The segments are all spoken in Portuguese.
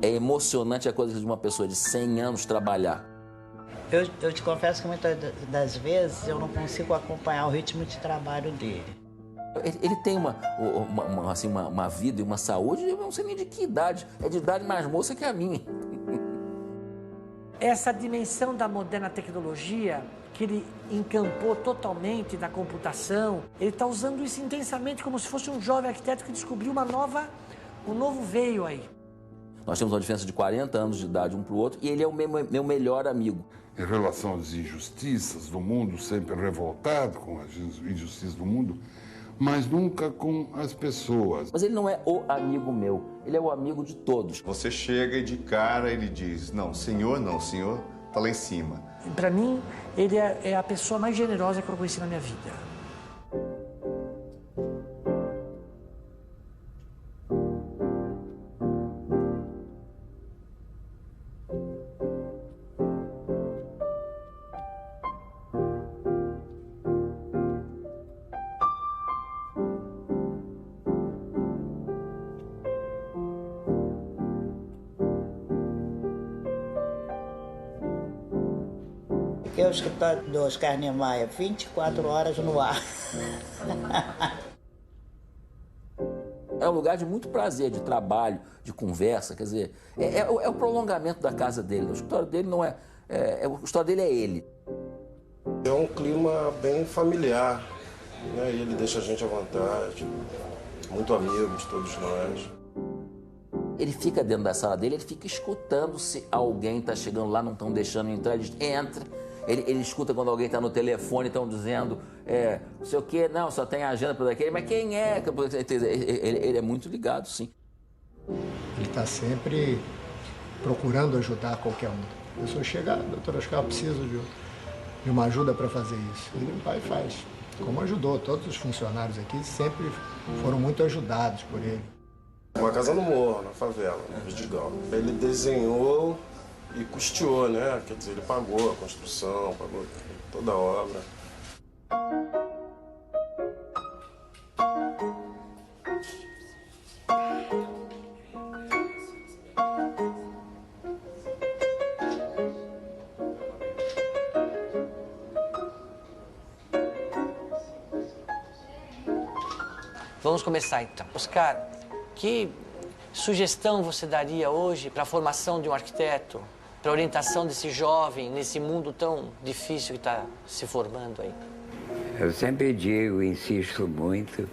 É emocionante a coisa de uma pessoa de 100 anos trabalhar. Eu te confesso que muitas das vezes eu não consigo acompanhar o ritmo de trabalho dele. Ele tem uma vida e uma saúde, eu não sei nem de que idade, é de idade mais moça que a minha. Essa dimensão da moderna tecnologia, que ele encampou totalmente na computação, ele está usando isso intensamente como se fosse um jovem arquiteto que descobriu um novo veio aí. Nós temos uma diferença de 40 anos de idade um para o outro e ele é o meu melhor amigo. Em relação às injustiças do mundo, sempre revoltado com as injustiças do mundo, mas nunca com as pessoas. Mas ele não é o amigo meu, ele é o amigo de todos. Você chega e de cara ele diz, não, senhor, tá lá em cima. Para mim, ele é a pessoa mais generosa que eu conheci na minha vida. Porque o escritório do Oscar Niemeyer, 24 horas no ar. É um lugar de muito prazer, de trabalho, de conversa, quer dizer, é o prolongamento da casa dele. O escritório dele não o escritório dele é ele. É um clima bem familiar, né? E ele deixa a gente à vontade, muito amigos, todos nós. Ele fica dentro da sala dele, ele fica escutando se alguém está chegando lá, não estão deixando entrar, ele entra. Ele escuta quando alguém está no telefone, estão dizendo, não sei o quê, não, só tem agenda para daquele, mas quem é? Ele é muito ligado, sim. Ele está sempre procurando ajudar qualquer um. A pessoa chega, doutor Oscar, eu preciso de uma ajuda para fazer isso. Ele vai e faz. Como ajudou, todos os funcionários aqui sempre foram muito ajudados por ele. Uma casa no morro, na favela, no Vidigal. Ele desenhou e custeou, né? Quer dizer, ele pagou a construção, pagou toda a obra. Vamos começar então. Oscar, que sugestão você daria hoje para a formação de um arquiteto, para a orientação desse jovem nesse mundo tão difícil que está se formando aí? Eu sempre digo, insisto muito,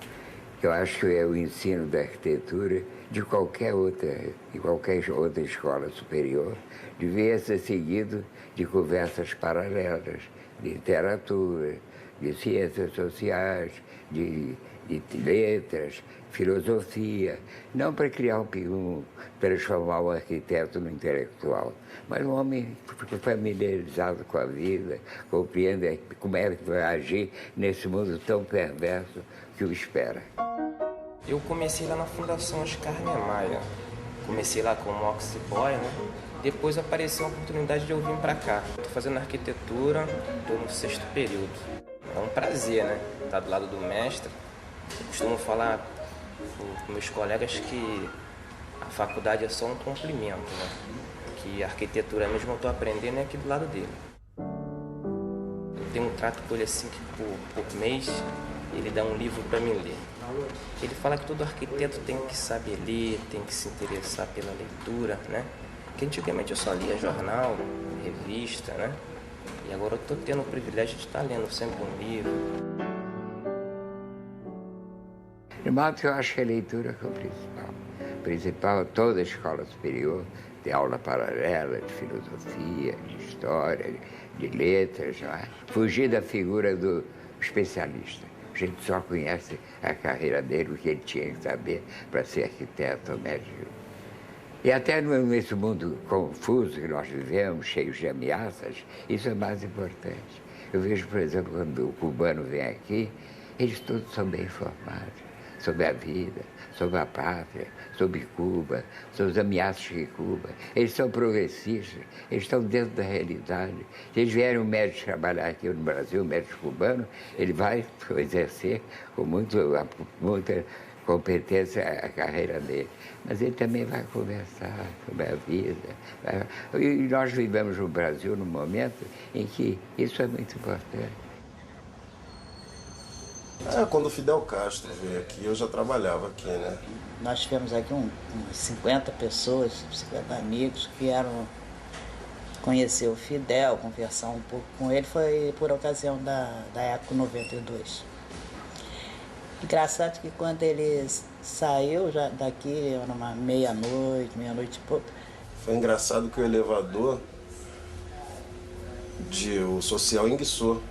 que eu acho que é o ensino da arquitetura de qualquer outra escola superior devia ser seguido de conversas paralelas, de literatura, de ciências sociais, de letras, filosofia, não para criar transformar o arquiteto no intelectual, mas um homem familiarizado com a vida, compreende como é que vai agir nesse mundo tão perverso que o espera. Eu comecei lá na Fundação Oscar Niemeyer, comecei lá como office boy, né? Depois apareceu a oportunidade de eu vir para cá. Estou fazendo arquitetura, estou no 6º período. É um prazer, né? Estar do lado do mestre. Eu costumo falar com meus colegas que a faculdade é só um complemento, né? Que a arquitetura mesmo eu estou aprendendo é aqui do lado dele. Eu tenho um trato com ele assim que por mês ele dá um livro para mim ler. Ele fala que todo arquiteto tem que saber ler, tem que se interessar pela leitura, né? Que antigamente eu só lia jornal, revista, né? E agora eu estou tendo o privilégio de estar lendo sempre um livro. De modo que eu acho que a leitura é o principal. O principal, toda a escola superior tem aula paralela de filosofia, de história, de letras, não é? Fugir da figura do especialista. A gente só conhece a carreira dele, o que ele tinha que saber para ser arquiteto ou médico. E até nesse mundo confuso que nós vivemos, cheio de ameaças, isso é mais importante. Eu vejo, por exemplo, quando o cubano vem aqui, eles todos são bem informados sobre a vida, sobre a pátria, sobre Cuba, sobre os ameaças de Cuba. Eles são progressistas, eles estão dentro da realidade. Se eles vierem um médico trabalhar aqui no Brasil, um médico cubano, ele vai exercer com muita competência a carreira dele. Mas ele também vai conversar sobre a vida. E nós vivemos no Brasil num momento em que isso é muito importante. Quando o Fidel Castro veio aqui, eu já trabalhava aqui, né? Nós tivemos aqui umas 50 pessoas, 50 amigos que vieram conhecer o Fidel, conversar um pouco com ele, foi por ocasião da época 92. Engraçado que quando ele saiu já daqui, era uma meia-noite e pouco. Foi engraçado que o elevador o social enguiçou.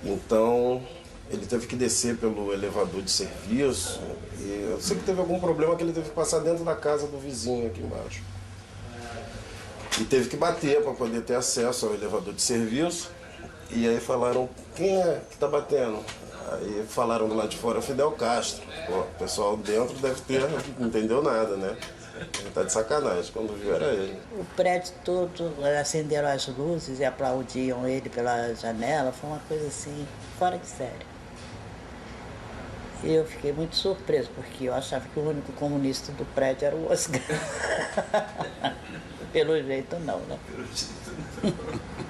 Então, ele teve que descer pelo elevador de serviço. E eu sei que teve algum problema que ele teve que passar dentro da casa do vizinho aqui embaixo. E teve que bater para poder ter acesso ao elevador de serviço. E aí falaram, quem é que está batendo? Aí falaram do lado de fora, Fidel Castro. Pô, o pessoal dentro deve ter, não entendeu nada, né? Ele tá de sacanagem, quando viu era ele. O prédio todo, acenderam as luzes e aplaudiam ele pela janela, foi uma coisa assim, fora de sério. E eu fiquei muito surpreso, porque eu achava que o único comunista do prédio era o Oscar. Pelo jeito não, né? Pelo jeito não.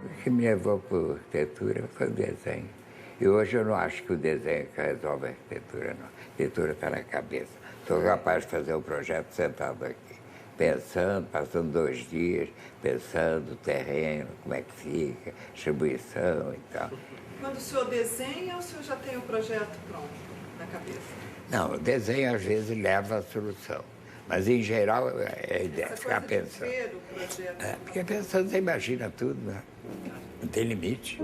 O que me levou para a arquitetura foi o desenho. E hoje eu não acho que o desenho que resolve a arquitetura, não. A arquitetura está na cabeça. Sou capaz de fazer um projeto sentado aqui, pensando, passando 2 dias, pensando o terreno, como é que fica, distribuição e tal. Quando o senhor desenha, o senhor já tem o projeto pronto na cabeça? Não, o desenho às vezes leva à solução. Mas, em geral, é a ideia de ficar pensando. Ver o projeto. Porque pensando, você imagina tudo, né? Não tem limite.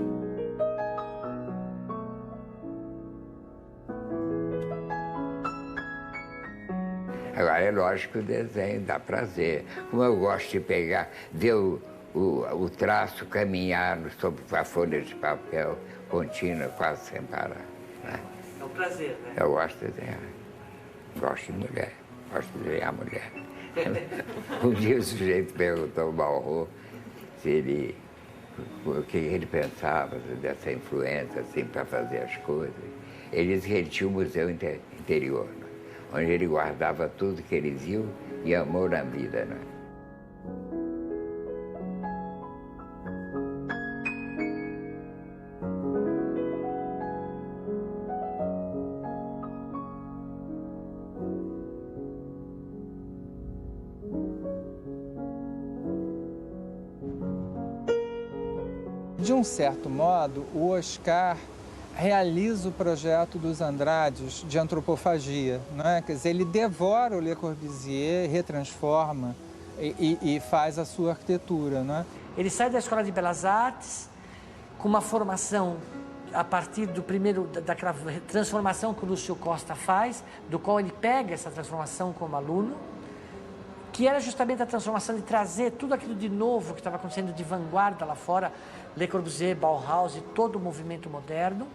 Agora, é lógico que o desenho dá prazer. Como eu gosto de pegar, ver o traço caminhar sobre a folha de papel contínua, quase sem parar. Né? É um prazer, né? Eu gosto de desenhar. Gosto de mulher. Gosto de desenhar mulher. Um dia o sujeito perguntou ao Malraux o que ele pensava dessa influência assim, para fazer as coisas. Ele disse que ele tinha um museu interior, né? Onde ele guardava tudo que ele viu e amou na vida. Né? De um certo modo, o Oscar realiza o projeto dos Andrades de antropofagia, né? Quer dizer, ele devora o Le Corbusier, retransforma e faz a sua arquitetura, né? Ele sai da Escola de Belas Artes com uma formação a partir daquela transformação que o Lúcio Costa faz, do qual ele pega essa transformação como aluno, que era justamente a transformação de trazer tudo aquilo de novo que estava acontecendo de vanguarda lá fora, Le Corbusier, Bauhaus e todo o movimento moderno,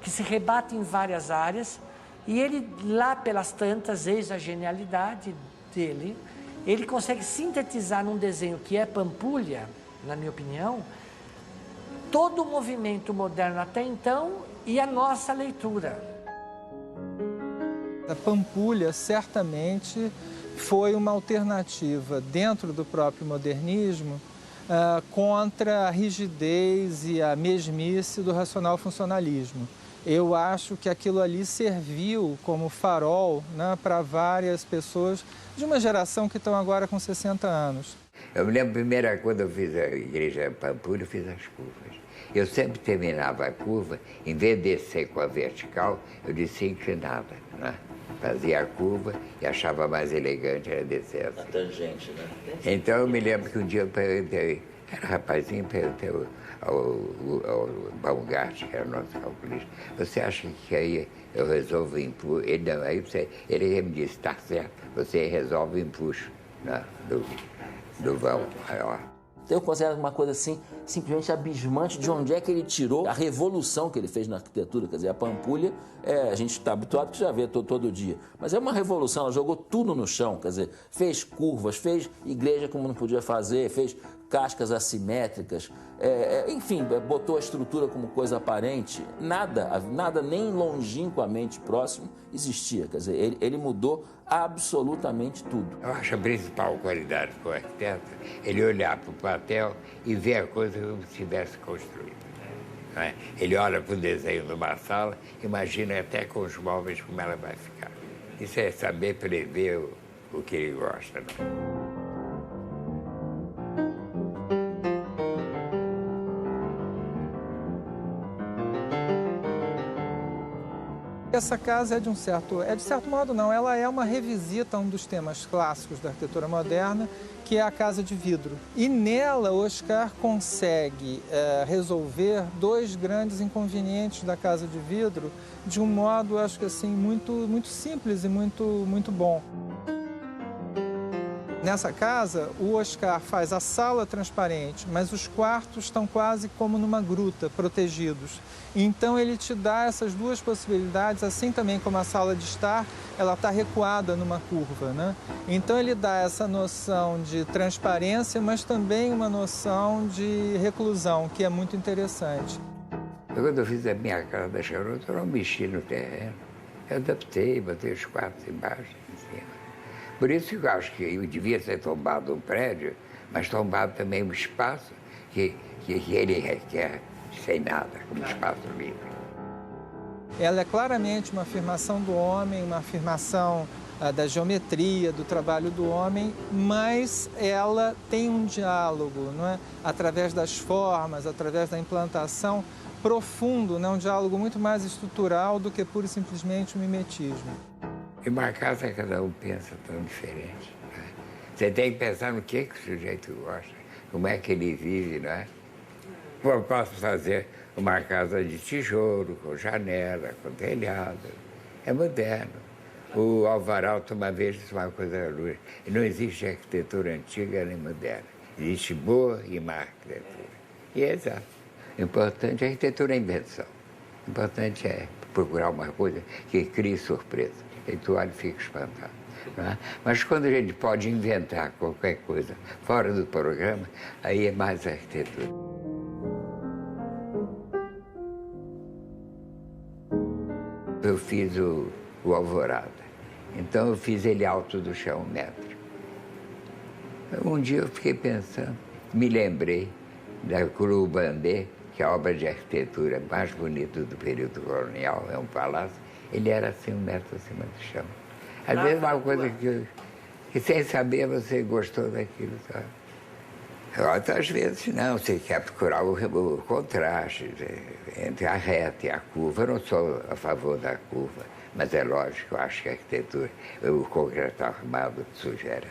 que se rebate em várias áreas, e ele, lá pelas tantas, eis a genialidade dele, ele consegue sintetizar num desenho que é Pampulha, na minha opinião, todo o movimento moderno até então e a nossa leitura. A Pampulha, certamente, foi uma alternativa dentro do próprio modernismo contra a rigidez e a mesmice do racional funcionalismo. eu acho que aquilo ali serviu como farol, né, para várias pessoas de uma geração que estão agora com 60 anos. Eu me lembro, primeira, quando eu fiz a igreja Pampulha, eu fiz as curvas. Eu sempre terminava a curva, em vez de descer com a vertical, eu descia inclinada, né? Fazia a curva e achava mais elegante era descer assim. A tangente, né? Então eu me lembro que um dia eu perguntei, era rapazinho, perguntei ao Baumgart, que era o nosso calculista, você acha que aí eu resolvo o empuxo? Ele não, ele me disse, está certo, você resolve o empuxo, né, do vão maior. Eu considero uma coisa assim, simplesmente abismante de onde é que ele tirou a revolução que ele fez na arquitetura. Quer dizer, a Pampulha, a gente está habituado que já vê todo dia. Mas é uma revolução, ela jogou tudo no chão. Quer dizer, fez curvas, fez igreja como não podia fazer, fez cascas assimétricas, enfim, botou a estrutura como coisa aparente. Nada nem longínquamente próximo existia. Quer dizer, ele mudou absolutamente tudo. Eu acho a principal qualidade do arquiteto ele olhar para o papel e ver a coisa como se tivesse construído. Não é? Ele olha para o desenho de uma sala, imagina até com os móveis como ela vai ficar. Isso é saber prever o que ele gosta. Não é? Essa casa de certo modo não, ela é uma revisita a um dos temas clássicos da arquitetura moderna, que é a casa de vidro. E nela, Oscar consegue resolver dois grandes inconvenientes da casa de vidro de um modo, acho que assim, muito simples e muito bom. Nessa casa, o Oscar faz a sala transparente, mas os quartos estão quase como numa gruta, protegidos. Então ele te dá essas duas possibilidades, assim também como a sala de estar, ela está recuada numa curva, né? Então ele dá essa noção de transparência, mas também uma noção de reclusão, que é muito interessante. Quando eu fiz a minha casa da Charuto, eu não mexi no terreno. Eu adaptei, botei os quartos embaixo, em cima. Por isso que eu acho que eu devia ser tombado um prédio, mas tombado também um espaço que ele requer sem nada, como espaço livre. Ela é claramente uma afirmação do homem, uma afirmação da geometria, do trabalho do homem, mas ela tem um diálogo, não é? Através das formas, através da implantação, profundo, né? Um diálogo muito mais estrutural do que pura e simplesmente um mimetismo. E uma casa, cada um pensa tão diferente. Né? Você tem que pensar no que o sujeito gosta, como é que ele vive, não é? Eu posso fazer uma casa de tijolo, com janela, com telhado. É moderno. O Alvaralto uma vez disse uma coisa luz. Não existe arquitetura antiga nem moderna. Existe boa e má arquitetura. E é exato. O importante é a arquitetura, é invenção. O importante é procurar uma coisa que crie surpresa. E tu olha e fica espantado. Não é? Mas quando a gente pode inventar qualquer coisa fora do programa, aí é mais arquitetura. Eu fiz o Alvorada. Então eu fiz ele alto do chão 1 metro. Um dia eu fiquei pensando, me lembrei da Curubandê, que é a obra de arquitetura mais bonita do período colonial, é um palácio. Ele era assim 1 metro acima do chão. Às vezes uma coisa que sem saber você gostou daquilo, sabe? Outras vezes não, você quer procurar o contraste entre a reta e a curva. Eu não sou a favor da curva, mas é lógico, eu acho que a arquitetura, o concreto armado sugere.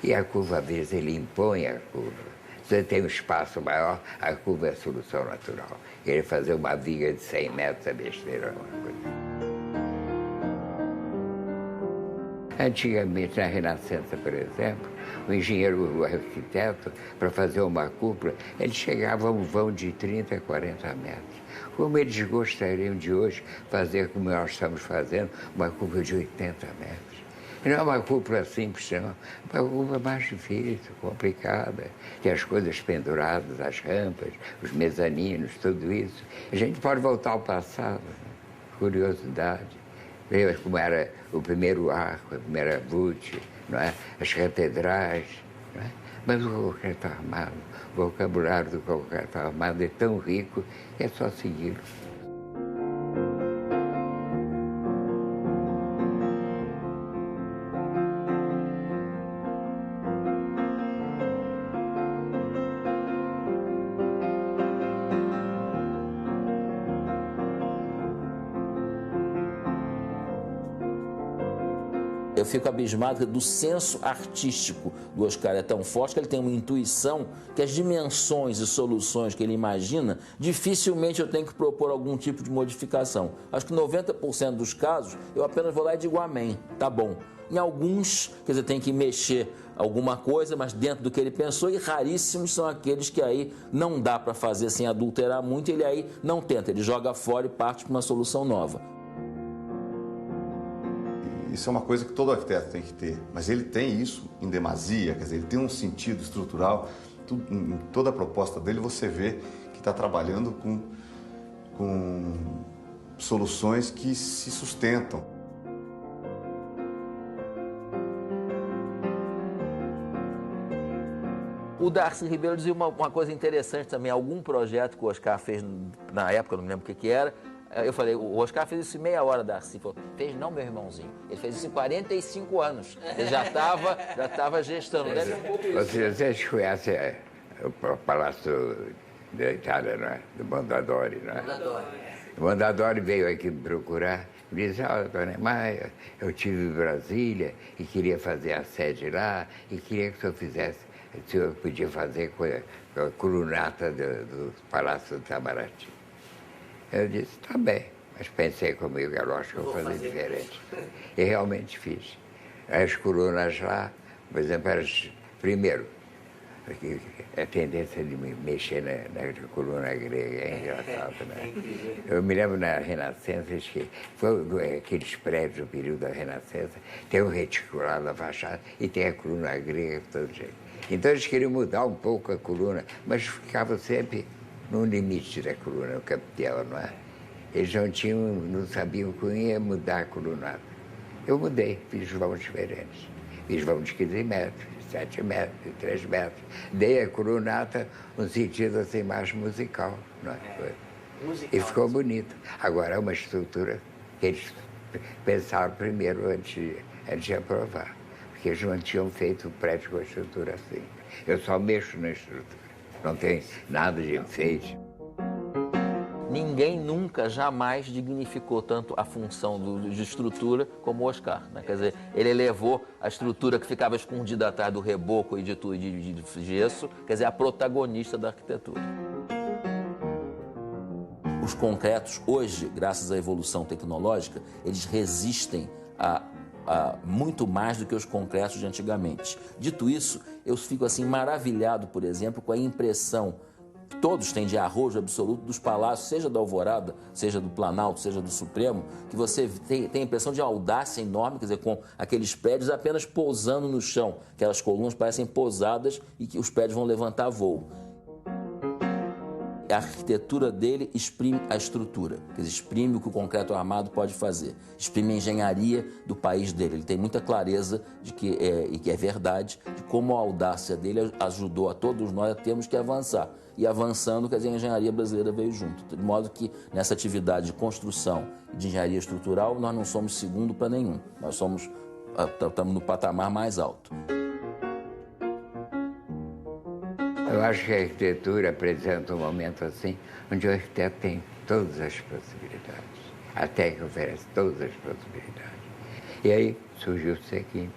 E a curva, às vezes, ele impõe a curva. Se você tem um espaço maior, a curva é a solução natural. Querer fazer uma viga de 100 metros é besteira, uma coisa. Antigamente, na Renascença, por exemplo, o engenheiro, o arquiteto, para fazer uma cúpula, ele chegava a um vão de 30 a 40 metros. Como eles gostariam de hoje fazer, como nós estamos fazendo, uma cúpula de 80 metros. E não é uma cúpula simples, não. É uma cúpula mais difícil, complicada. Tem as coisas penduradas, as rampas, os mezaninos, tudo isso. A gente pode voltar ao passado, né? Curiosidade. Ver como era o primeiro arco, a primeira voûte, não é? As catedrais. Não é? Mas o concreto armado, o vocabulário do concreto armado é tão rico que é só segui-lo. Eu fico abismado do senso artístico do Oscar é tão forte que ele tem uma intuição que as dimensões e soluções que ele imagina, dificilmente eu tenho que propor algum tipo de modificação. Acho que 90% dos casos eu apenas vou lá e digo amém, tá bom. Em alguns, quer dizer, tem que mexer alguma coisa, mas dentro do que ele pensou, e raríssimos são aqueles que aí não dá para fazer sem adulterar muito, ele aí não tenta, ele joga fora e parte para uma solução nova. Isso é uma coisa que todo arquiteto tem que ter, mas ele tem isso em demasia, quer dizer, ele tem um sentido estrutural, em toda a proposta dele você vê que está trabalhando com soluções que se sustentam. O Darcy Ribeiro dizia uma coisa interessante também, algum projeto que o Oscar fez na época, eu não me lembro o que era. Eu falei, o Oscar fez isso em meia hora, Darcy. Falou, fez não, meu irmãozinho. Ele fez isso em 45 anos. Ele já estava gestando. Deve um pouco isso. Vocês conhecem o Palácio da Itália, não é? Do Mondadori, não é? O Mondadori veio aqui me procurar e disse, Dona Maia, eu estive em Brasília e queria fazer a sede lá e queria que o senhor fizesse, se o senhor podia fazer com a colunata do Palácio do Itamaraty. Eu disse, tá bem, mas pensei comigo, é lógico que eu vou fazer diferente. E realmente fiz. As colunas lá, por exemplo, primeiro, a tendência de me mexer na coluna grega é engraçado, né? Eu me lembro na Renascença, que foi aqueles prédios do período da Renascença, tem o reticulado da fachada e tem a coluna grega de todo jeito. Então eles queriam mudar um pouco a coluna, mas ficava sempre no limite da coluna, o capitel, não é? Eles não sabiam como ia mudar a colunata. Eu mudei, fiz vãos diferentes. Fiz vãos de 15 metros, 7 metros, 3 metros. Dei a colunata um sentido assim mais musical, não é? E ficou bonito. Agora é uma estrutura que eles pensaram primeiro antes de aprovar, porque eles não tinham feito o prédio com a estrutura assim. Eu só mexo na estrutura. Não tem nada de enfeite. Ninguém nunca, jamais dignificou tanto a função de estrutura como o Oscar, né? Quer dizer, ele elevou a estrutura que ficava escondida atrás do reboco e de gesso, quer dizer, a protagonista da arquitetura. Os concretos, hoje, graças à evolução tecnológica, eles resistem a muito mais do que os concretos de antigamente. Dito isso, eu fico assim maravilhado, por exemplo, com a impressão que todos têm de arrojo absoluto dos palácios, seja da Alvorada, seja do Planalto, seja do Supremo, que você tem a impressão de audácia enorme, quer dizer, com aqueles prédios apenas pousando no chão, aquelas colunas parecem pousadas e que os prédios vão levantar voo. A arquitetura dele exprime a estrutura, quer dizer, exprime o que o concreto armado pode fazer, exprime a engenharia do país dele. Ele tem muita clareza de que é verdade, de como a audácia dele ajudou a todos nós a termos que avançar. E avançando, quer dizer, a engenharia brasileira veio junto. De modo que nessa atividade de construção e de engenharia estrutural, nós não somos segundo para nenhum. Nós estamos no patamar mais alto. Eu acho que a arquitetura apresenta um momento assim, onde o arquiteto tem todas as possibilidades. A técnica oferece todas as possibilidades. E aí surgiu o seguinte,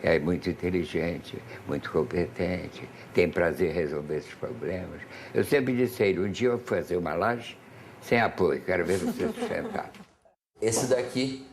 é muito inteligente, muito competente, tem prazer em resolver esses problemas. Eu sempre disse a ele, um dia eu vou fazer uma laje sem apoio, quero ver você sustentar. Esse daqui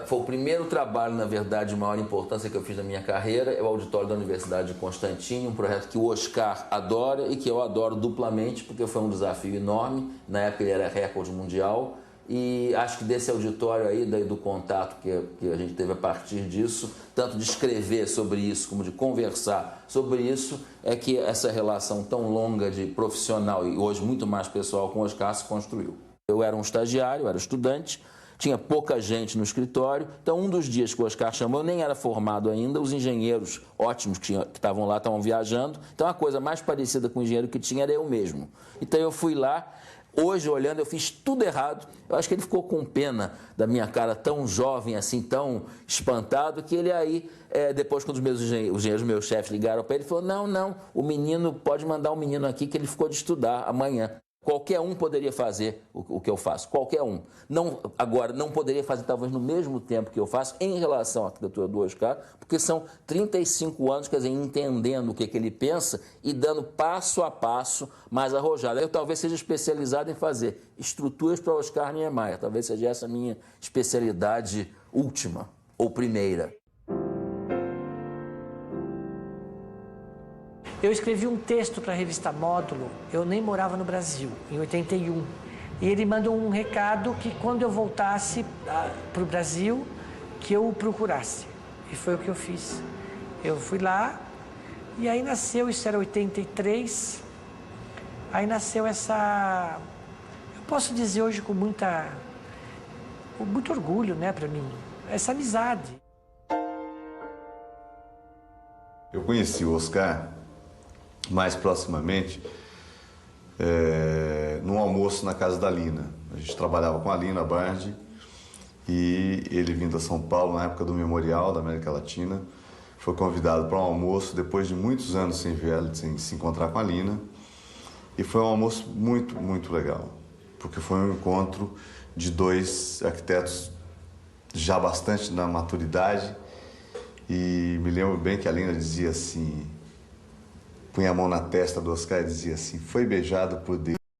foi o primeiro trabalho, na verdade, de maior importância que eu fiz na minha carreira, é o auditório da Universidade de Constantine, um projeto que o Oscar adora e que eu adoro duplamente, porque foi um desafio enorme. Na época ele era recorde mundial e acho que desse auditório aí, do contato que a gente teve a partir disso, tanto de escrever sobre isso como de conversar sobre isso, é que essa relação tão longa de profissional e hoje muito mais pessoal com o Oscar se construiu. Eu era um estagiário, eu era estudante, tinha pouca gente no escritório, então um dos dias que o Oscar chamou, eu nem era formado ainda, os engenheiros ótimos que estavam lá estavam viajando, então a coisa mais parecida com o engenheiro que tinha era eu mesmo. Então eu fui lá, hoje olhando eu fiz tudo errado, eu acho que ele ficou com pena da minha cara tão jovem assim, tão espantado, que ele aí, depois quando os engenheiros, meus chefes ligaram para ele, falou, não, o menino, pode mandar o menino aqui que ele ficou de estudar amanhã. Qualquer um poderia fazer o que eu faço, qualquer um. Agora, não poderia fazer talvez no mesmo tempo que eu faço em relação à arquitetura do Oscar, porque são 35 anos, quer dizer, entendendo o que ele pensa e dando passo a passo mais arrojado. Eu talvez seja especializado em fazer estruturas para Oscar Niemeyer, talvez seja essa a minha especialidade última ou primeira. Eu escrevi um texto para a revista Módulo, eu nem morava no Brasil, em 81. E ele mandou um recado que quando eu voltasse para o Brasil, que eu o procurasse. E foi o que eu fiz. Eu fui lá e aí nasceu, isso era 83, aí nasceu essa... Eu posso dizer hoje com muito orgulho, né, para mim, essa amizade. Eu conheci o Oscar mais proximamente num almoço na casa da Lina. A gente trabalhava com a Lina Bardi e ele vindo a São Paulo na época do Memorial da América Latina, foi convidado para um almoço depois de muitos anos sem se encontrar com a Lina, e foi um almoço muito, muito legal, porque foi um encontro de dois arquitetos já bastante na maturidade, e me lembro bem que a Lina dizia assim, punha a mão na testa do Oscar e dizia assim, foi beijado por Deus.